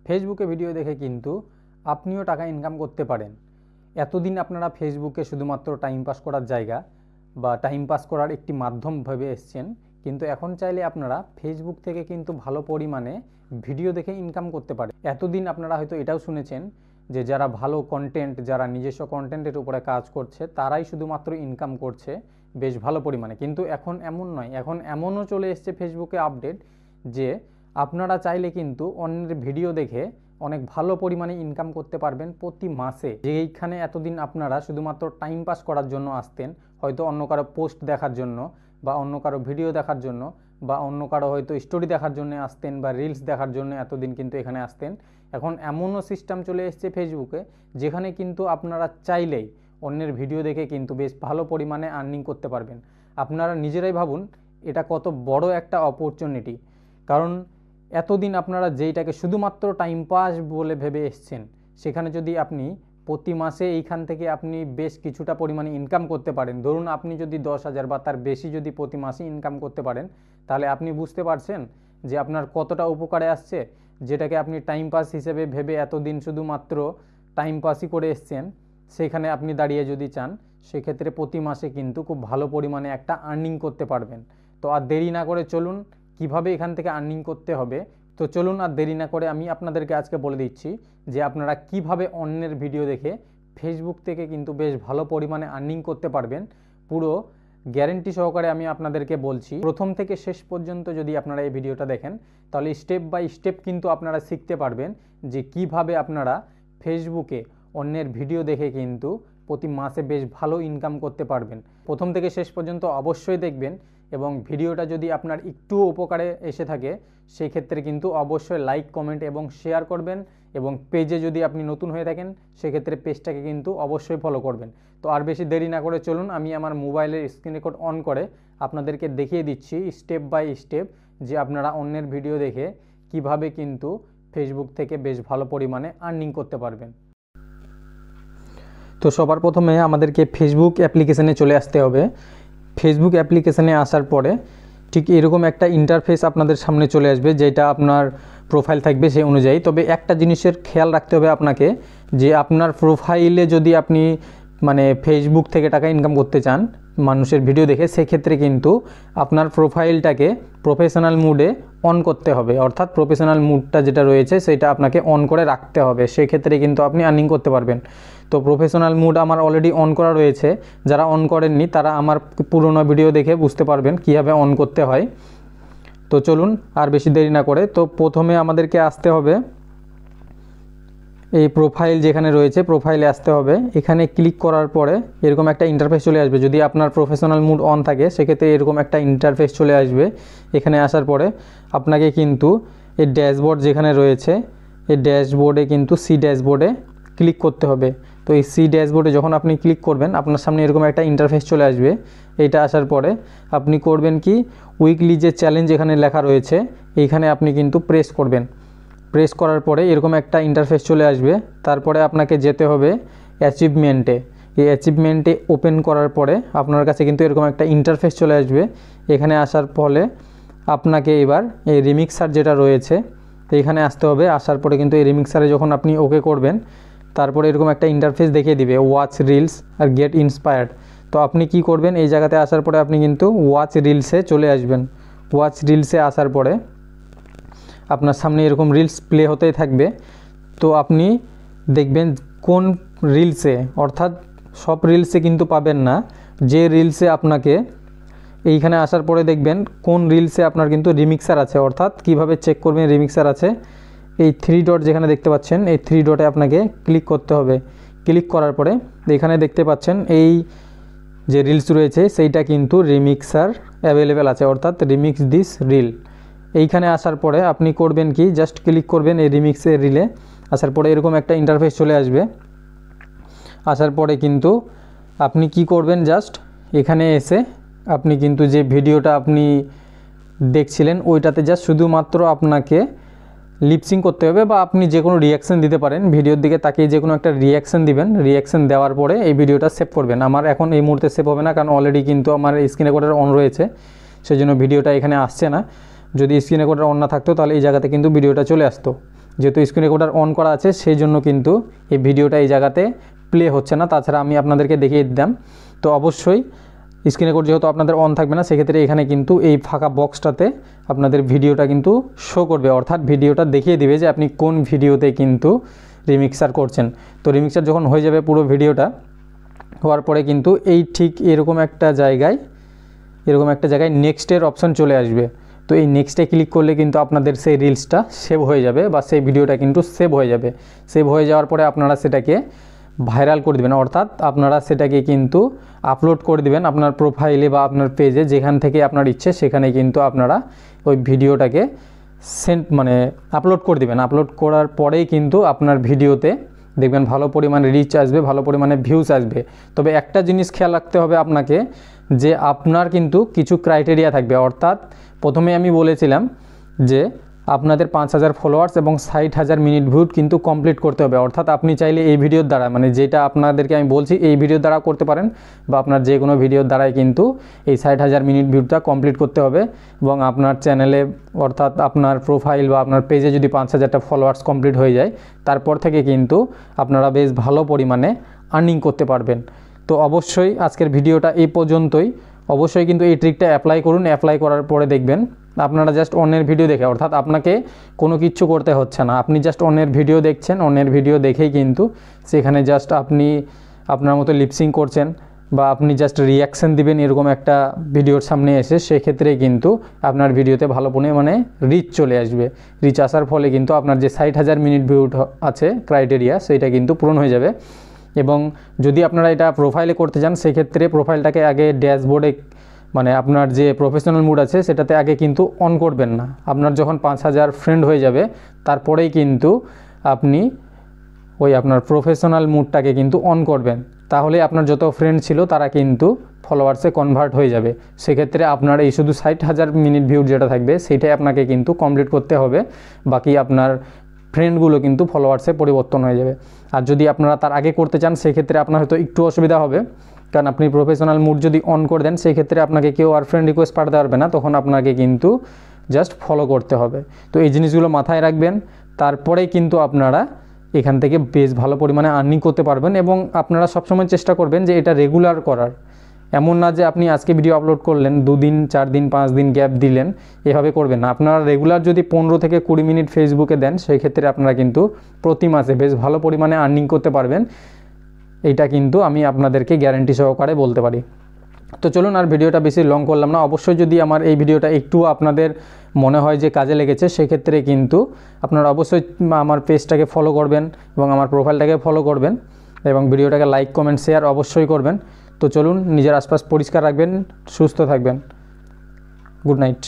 ফেসবুকে ভিডিও দেখে কিন্তু আপনিও টাকা ইনকাম করতে পারেন। এতদিন আপনারা ফেসবুকে শুধুমাত্র টাইম পাস করার জায়গা বা টাইম পাস করার একটি মাধ্যম ভেবে এসছেন, কিন্তু এখন চাইলে আপনারা ফেসবুক থেকে কিন্তু ভালো পরিমাণে ভিডিও দেখে ইনকাম করতে পারেন। এতদিন আপনারা হয়তো এটাও শুনেছেন যে যারা ভালো কন্টেন্ট, যারা নিজস্ব কন্টেন্টের উপরে কাজ করছে তারাই শুধুমাত্র ইনকাম করছে বেশ ভালো পরিমাণে, কিন্তু এখন এমন নয়। এখন এমনও চলে এসছে ফেসবুকে আপডেট যে আপনারা চাইলে কিন্তু অন্যের ভিডিও দেখে অনেক ভালো পরিমাণে ইনকাম করতে পারবেন প্রতি মাসে। যেইখানে এতদিন আপনারা শুধুমাত্র টাইম পাস করার জন্য আসতেন, হয়তো অন্য কারো পোস্ট দেখার জন্য বা অন্য কারো ভিডিও দেখার জন্য বা অন্য কারো হয়তো স্টোরি দেখার জন্য আসতেন বা রিলস দেখার জন্য এতদিন কিন্তু এখানে আসতেন। এখন এমনও সিস্টেম চলে এসছে ফেসবুকে যেখানে কিন্তু আপনারা চাইলেই অন্যের ভিডিও দেখে কিন্তু বেশ ভালো পরিমাণে আর্নিং করতে পারবেন। আপনারা নিজেরাই ভাবুন এটা কত বড় একটা অপরচুনিটি। কারণ এতদিন আপনারা যেইটাকে শুধুমাত্র টাইম পাস বলে ভেবে এসছেন, সেখানে যদি আপনি প্রতি মাসে এইখান থেকে আপনি বেশ কিছুটা পরিমাণে ইনকাম করতে পারেন, ধরুন আপনি যদি 10,000 বা তার বেশি যদি প্রতি মাসে ইনকাম করতে পারেন, তাহলে আপনি বুঝতে পারছেন যে আপনার কতটা উপকারে আসছে। যেটাকে আপনি টাইম পাস হিসেবে ভেবে এতদিন শুধুমাত্র টাইম পাসই করে এসছেন, সেখানে আপনি দাঁড়িয়ে যদি চান সেক্ষেত্রে প্রতি মাসে কিন্তু খুব ভালো পরিমাণে একটা আর্নিং করতে পারবেন। তো আর দেরি না করে চলুন কিভাবে এখান থেকে আর্নিং করতে হবে। তো চলুন আর দেরি না করে আমি আপনাদেরকে আজকে বলে দিচ্ছি যে আপনারা কিভাবে অন্যের ভিডিও দেখে ফেসবুক থেকে কিন্তু বেশ ভালো পরিমাণে আর্নিং করতে পারবেন। পুরো গ্যারেন্টি সহকারে আমি আপনাদেরকে বলছি। প্রথম থেকে শেষ পর্যন্ত যদি আপনারা এই ভিডিওটা দেখেন তাহলে স্টেপ বাই স্টেপ কিন্তু আপনারা শিখতে পারবেন যে কিভাবে আপনারা ফেসবুকে অন্যের ভিডিও দেখে কিন্তু প্রতি মাসে বেশ ভালো ইনকাম করতে পারবেন। প্রথম থেকে শেষ পর্যন্ত অবশ্যই দেখবেন এবং ভিডিওটা যদি আপনার একটুও উপকারে এসে থাকে সেই ক্ষেত্রে কিন্তু অবশ্যই লাইক, কমেন্ট এবং শেয়ার করবেন। এবং পেজে যদি আপনি নতুন হয়ে থাকেন সেক্ষেত্রে পেজটাকে কিন্তু অবশ্যই ফলো করবেন। তো আর বেশি দেরি না করে চলুন আমি আমার মোবাইলের স্ক্রিন রেকর্ড অন করে আপনাদেরকে দেখিয়ে দিচ্ছি স্টেপ বাই স্টেপ যে আপনারা অন্যের ভিডিও দেখে কিভাবে কিন্তু ফেসবুক থেকে বেশ ভালো পরিমাণে আর্নিং করতে পারবেন। তো সবার প্রথমে আমাদেরকে ফেসবুক অ্যাপ্লিকেশানে চলে আসতে হবে। ফেসবুক অ্যাপ্লিকেশানে আসার পরে ঠিক এরকম একটা ইন্টারফেস আপনাদের সামনে চলে আসবে, যেটা আপনার প্রোফাইল থাকবে সেই অনুযায়ী। তবে একটা জিনিসের খেয়াল রাখতে হবে আপনাকে, যে আপনার প্রোফাইলে যদি আপনি ফেসবুক থেকে টাকা ইনকাম করতে চান মানুষের ভিডিও দেখে, সেক্ষেত্রে কিন্তু আপনার প্রোফাইলটাকে প্রফেশনাল মুডে অন করতে হবে। অর্থাৎ প্রফেশনাল মুডটা যেটা রয়েছে সেটা আপনাকে অন করে রাখতে হবে, সেক্ষেত্রে কিন্তু আপনি আর্নিং করতে পারবেন। তো প্রফেশনাল মুড আমার অলরেডি অন করা রয়েছে। যারা অন করেননি তারা আমার পুরনো ভিডিও দেখে বুঝতে পারবেন কীভাবে অন করতে হয়। তো চলুন আর বেশি দেরি না করে, তো প্রথমে আমাদেরকে আসতে হবে এই প্রোফাইল যেখানে রয়েছে, প্রোফাইলে আসতে হবে। এখানে ক্লিক করার পরে এরকম একটা ইন্টারফেস চলে আসবে। যদি আপনার প্রফেশনাল মুড অন থাকে সেক্ষেত্রে এরকম একটা ইন্টারফেস চলে আসবে। এখানে আসার পরে আপনাকে কিন্তু এই ড্যাশবোর্ড যেখানে রয়েছে এই ড্যাশবোর্ডে কিন্তু সি ড্যাশবোর্ডে ক্লিক করতে হবে। তো এই সি ড্যাশবোর্ডে যখন আপনি ক্লিক করবেন আপনার সামনে এরকম একটা ইন্টারফেস চলে আসবে। এইটা আসার পরে আপনি করবেন কি, উইকলি যে চ্যালেঞ্জ এখানে লেখা রয়েছে এইখানে আপনি কিন্তু প্রেস করবেন। প্রেস করার পরে এরকম একটা ইন্টারফেস চলে আসবে। তারপরে আপনাকে যেতে হবে অ্যাচিভমেন্টে। এই অ্যাচিভমেন্টে ওপেন করার পরে আপনার কাছে কিন্তু এরকম একটা ইন্টারফেস চলে আসবে। এখানে আসার ফলে আপনাকে এবার এই রিমিক্সার যেটা রয়েছে এইখানে আসতে হবে। আসার পরে কিন্তু এই রিমিক্সারে যখন আপনি ওকে করবেন তারপরে এরকম একটা ইন্টারফেস দেখিয়ে দিবে ওয়াচ রিলস আর গেট ইন্সপায়ার্ড। তো আপনি কি করবেন, এই জায়গাতে আসার পরে আপনি কিন্তু ওয়াচ রিলসে চলে আসবেন। ওয়াচ রিলসে আসার পরে আপনার সামনে এরকম রিলস প্লে হতেই থাকবে। তো আপনি দেখবেন কোন রিলসে, অর্থাৎ সব রিলসে কিন্তু পাবেন না, যে রিলসে আপনাকে এইখানে আসার পরে দেখবেন কোন রিলসে আপনার কিন্তু রিমিক্সার আছে। অর্থাৎ কিভাবে চেক করবেন রিমিক্সার আছে, এই 3 ডট যেখানে দেখতে পাচ্ছেন এই 3 ডটে আপনাকে ক্লিক করতে হবে। ক্লিক করার পরে এখানে দেখতে পাচ্ছেন এই যে রিলস রয়েছে সেইটা কিন্তু রিমিক্সার অ্যাভেলেবেল আছে, অর্থাৎ রিমিক্স দিস রিল। এইখানে আসার পরে আপনি করবেন কি, জাস্ট ক্লিক করবেন এই রিমিক্সের রিলে। আসার পরে এরকম একটা ইন্টারফেস চলে আসবে। আসার পরে কিন্তু আপনি কি করবেন, জাস্ট এখানে এসে আপনি কিন্তু যে ভিডিওটা আপনি দেখছিলেন ওইটাতে জাস্ট শুধুমাত্র আপনাকে লিপসিং করতে হবে, বা আপনি যে কোনো রিয়াকশান দিতে পারেন। ভিডিওর দিকে তাকিয়ে যে কোনো একটা রিয়াকশান দিবেন। রিয়াকশান দেওয়ার পরে এই ভিডিওটা সেভ করবেন। আমার এখন এই মুহূর্তে সেভ হবে না, কারণ অলরেডি কিন্তু আমার স্ক্রিন রেকর্ডার অন রয়েছে, সেই জন্য ভিডিওটা এখানে আসছে না। যদি স্ক্রিন রেকর্ডার অন না থাকতো তাহলে এই জায়গাতে কিন্তু ভিডিওটা চলে আসতো। যেহেতু স্ক্রিন রেকর্ডার অন করা আছে সেই জন্য কিন্তু এই ভিডিওটা এই জায়গাতে প্লে হচ্ছে না। তাছাড়া আমি আপনাদেরকে দেখিয়ে দিতাম। তো অবশ্যই স্ক্রিন রেকর্ড যেহেতু আপনাদের অন থাকবে না, সেক্ষেত্রে এখানে কিন্তু এই ফাঁকা বক্সটাতে আপনাদের ভিডিওটা কিন্তু শো করবে, অর্থাৎ ভিডিওটা দেখিয়ে দিবে যে আপনি কোন ভিডিওতে কিন্তু রিমিক্সার করছেন। তো রিমিক্সার যখন হয়ে যাবে পুরো ভিডিওটা হওয়ার পরে কিন্তু এই ঠিক এরকম একটা জায়গায় নেক্সটের অপশন চলে আসবে। তো এই নেক্সটে ক্লিক করলে কিন্তু আপনাদের সেই রিলসটা সেভ হয়ে যাবে বা সেই ভিডিওটা কিন্তু সেভ হয়ে যাবে। সেভ হয়ে যাওয়ার পরে আপনারা সেটাকে ভাইরাল করে দেবেন, অর্থাৎ আপনারা সেটাকে কিন্তু আপলোড করে দেবেন আপনার প্রোফাইলে বা আপনার পেজে, যেখান থেকে আপনার ইচ্ছে সেখানে কিন্তু আপনারা ওই ভিডিওটাকে আপলোড করে দেবেন। আপলোড করার পরেই কিন্তু আপনার ভিডিওতে দেখবেন ভালো পরিমাণে রিচ আসবে, ভালো পরিমাণে ভিউজ আসবে। তবে একটা জিনিস খেয়াল রাখতে হবে আপনাকে, যে আপনার কিন্তু কিছু ক্রাইটেরিয়া থাকবে। অর্থাৎ প্রথমে আমি বলেছিলাম যে আপনাদের 5000 ফলোয়ার্স এবং 60,000 মিনিট ভিউ কিন্তু কমপ্লিট করতে হবে। অর্থাৎ আপনি চাইলে এই ভিডিওর দ্বারা, যেটা আপনাদেরকে আমি বলছি এই ভিডিওর দ্বারা করতে পারেন, বা আপনার যে কোনো ভিডিওর দ্বারাই কিন্তু এই 60,000 মিনিট ভিউটা কমপ্লিট করতে হবে। এবং আপনার চ্যানেলে অর্থাৎ আপনার প্রোফাইল বা আপনার পেজে যদি 5000টা ফলোয়ার্স কমপ্লিট হয়ে যায়, তারপর থেকে কিন্তু আপনারা বেশ ভালো পরিমাণে আর্নিং করতে পারবেন। তো অবশ্যই আজকের ভিডিওটা এই পর্যন্তই। অবশ্যই কিন্তু এই ট্রিকটা অ্যাপ্লাই করুন। অ্যাপ্লাই করার পরে দেখবেন আপনারা জাস্ট অন্যের ভিডিও দেখে, অর্থাৎ আপনাকে কোনো কিচ্ছু করতে হচ্ছে না, আপনি জাস্ট অন্যের ভিডিও দেখছেন, অন্যের ভিডিও দেখেই কিন্তু সেখানে জাস্ট আপনি আপনার মতো লিপসিং করছেন বা আপনি জাস্ট রিয়াকশান দিবেন এরকম একটা ভিডিওর সামনে এসে, সেক্ষেত্রে কিন্তু আপনার ভিডিওতে ভালো পরিমাণে রিচ চলে আসবে। রিচ আসার ফলে কিন্তু আপনার যে 60,000 মিনিট ভিউ আছে ক্রাইটেরিয়া, সেইটা কিন্তু পূরণ হয়ে যাবে। এবং যদি আপনারা এটা প্রোফাইলে করতে চান, সেক্ষেত্রে প্রোফাইলটাকে আগে ড্যাশবোর্ডে আপনার যে প্রফেশনাল মুড আছে সেটাতে আগে কিন্তু অন করবেন না। আপনার যখন 5000 ফ্রেন্ড হয়ে যাবে তারপরেই কিন্তু আপনি ওই আপনার প্রফেশনাল মুডটাকে কিন্তু অন করবেন। তাহলে আপনার যত ফ্রেন্ড ছিল তারা কিন্তু ফলোয়ার্সে কনভার্ট হয়ে যাবে। সেক্ষেত্রে আপনার এই শুধু 60,000 মিনিট ভিউ যেটা থাকবে সেটাই আপনাকে কিন্তু কমপ্লিট করতে হবে, বাকি আপনার ফ্রেন্ডগুলো কিন্তু ফলোয়ার্সে পরিবর্তন হয়ে যাবে। আর যদি আপনারা তার আগে করতে চান সেক্ষেত্রে আপনার হয়তো একটু অসুবিধা হবে, কারণ আপনি প্রফেশনাল মুড যদি অন করে দেন সেক্ষেত্রে আপনাকে কেউ আর ফ্রেন্ড রিকোয়েস্ট পাঠাতে পারবে না, তখন আপনাকে কিন্তু জাস্ট ফলো করতে হবে। তো এই জিনিসগুলো মাথায় রাখবেন, তারপরেই কিন্তু আপনারা এখান থেকে বেশ ভালো পরিমাণে আর্নিং করতে পারবেন। এবং আপনারা সবসময় চেষ্টা করবেন যে এটা রেগুলার করার, এমন না যে আপনি আজকে ভিডিও আপলোড করলেন 2 দিন 4 দিন 5 দিন গ্যাপ দিলেন, এভাবে করবেন না। আপনারা রেগুলার যদি 15 থেকে 20 মিনিট ফেসবুকে দেন, সেই ক্ষেত্রে আপনারা কিন্তু প্রতি মাসে বেশ ভালো পরিমাণে আর্নিং করতে পারবেন। এইটা কিন্তু আমি আপনাদেরকে গ্যারান্টি সহকারে বলতে পারি। তো চলুন আর ভিডিওটা বেশি লং করলাম না। অবশ্যই যদি আমার এই ভিডিওটা একটু আপনাদের মনে হয় যে কাজে লেগেছে, সেক্ষেত্রে কিন্তু আপনারা অবশ্যই আমার পেজটাকে ফলো করবেন এবং আমার প্রোফাইলটাকে ফলো করবেন এবং ভিডিওটাকে লাইক কমেন্ট শেয়ার অবশ্যই করবেন। তো চলুন, নিজের আশপাশ পরিষ্কার রাখবেন, সুস্থ থাকবেন। Good night.